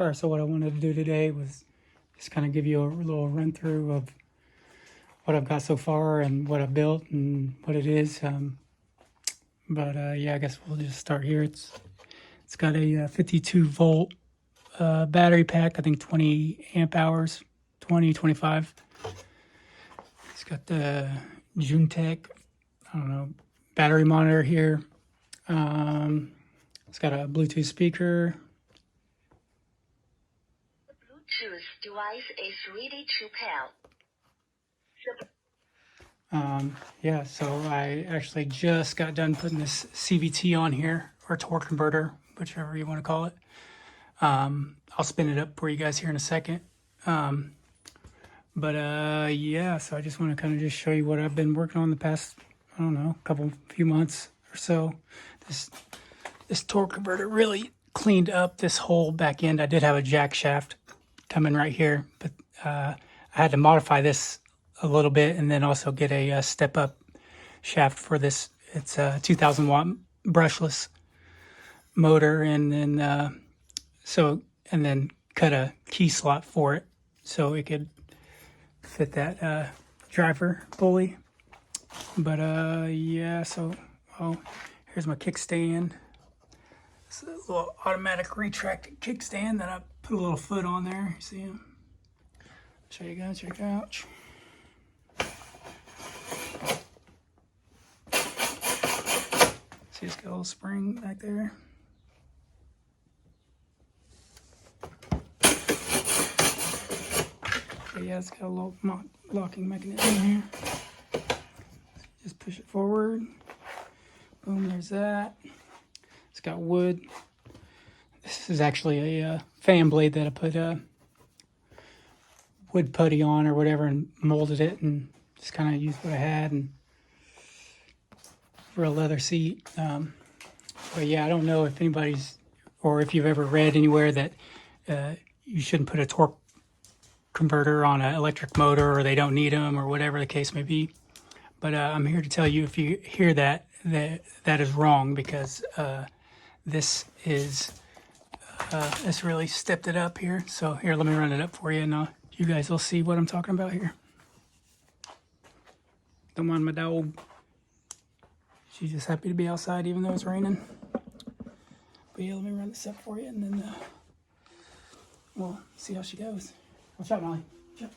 Alright, so what I wanted to do today was just kind of give you a little run through of what I've got so far and what I've built and what it is. Yeah, I guess we'll just start here. It's got a 52 volt battery pack, I think 20 amp hours, 25. It's got the Juntech, I don't know, battery monitor here. It's got a Bluetooth speaker. Bluetooth device is ready to pair. Yeah, so I actually just got done putting this CVT on here, or torque converter, whichever you want to call it. I'll spin it up for you guys here in a second. Yeah, so I just want to kind of just show you what I've been working on the past, I don't know, few months or so. This torque converter really cleaned up this whole back end. I did have a jack shaft coming right here, but I had to modify this a little bit and then also get a step up shaft for this. It's a 2000 watt brushless motor, and then cut a key slot for it so it could fit that driver pulley. Yeah, so here's my kickstand. It's a little automatic retracted kickstand that I put a little foot on there. You see him? Show you guys your couch. See, it's got a little spring back there. But yeah, it's got a little locking mechanism here. Just push it forward. Boom, there's that. It's got wood. This is actually a fan blade that I put wood putty on or whatever and molded it and just kind of used what I had and for a leather seat. But yeah, I don't know if anybody's, or if you've ever read anywhere that you shouldn't put a torque converter on an electric motor, or they don't need them, or whatever the case may be. But I'm here to tell you, if you hear that is wrong, because this really stepped it up here. So here, let me run it up for you, and you guys will see what I'm talking about here. Don't mind my dog. She's just happy to be outside even though it's raining. But yeah, let me run this up for you, and then we'll see how she goes. Watch out, Molly. Watch out.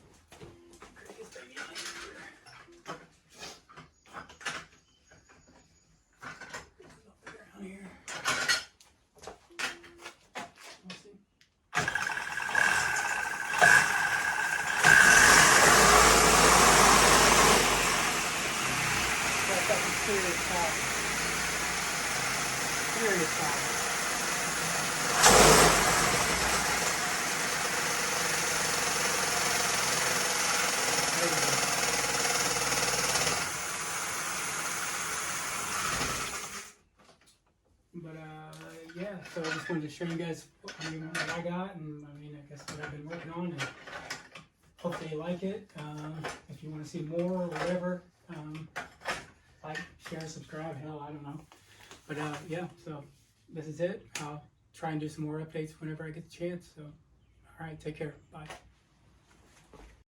Yeah, so I just wanted to show you guys what I got, and I guess what I've been working on, and hopefully you like it. If you want to see more or whatever, like, share, subscribe, hell, I don't know. But yeah, so this is it. I'll try and do some more updates whenever I get the chance. So, all right, take care. Bye.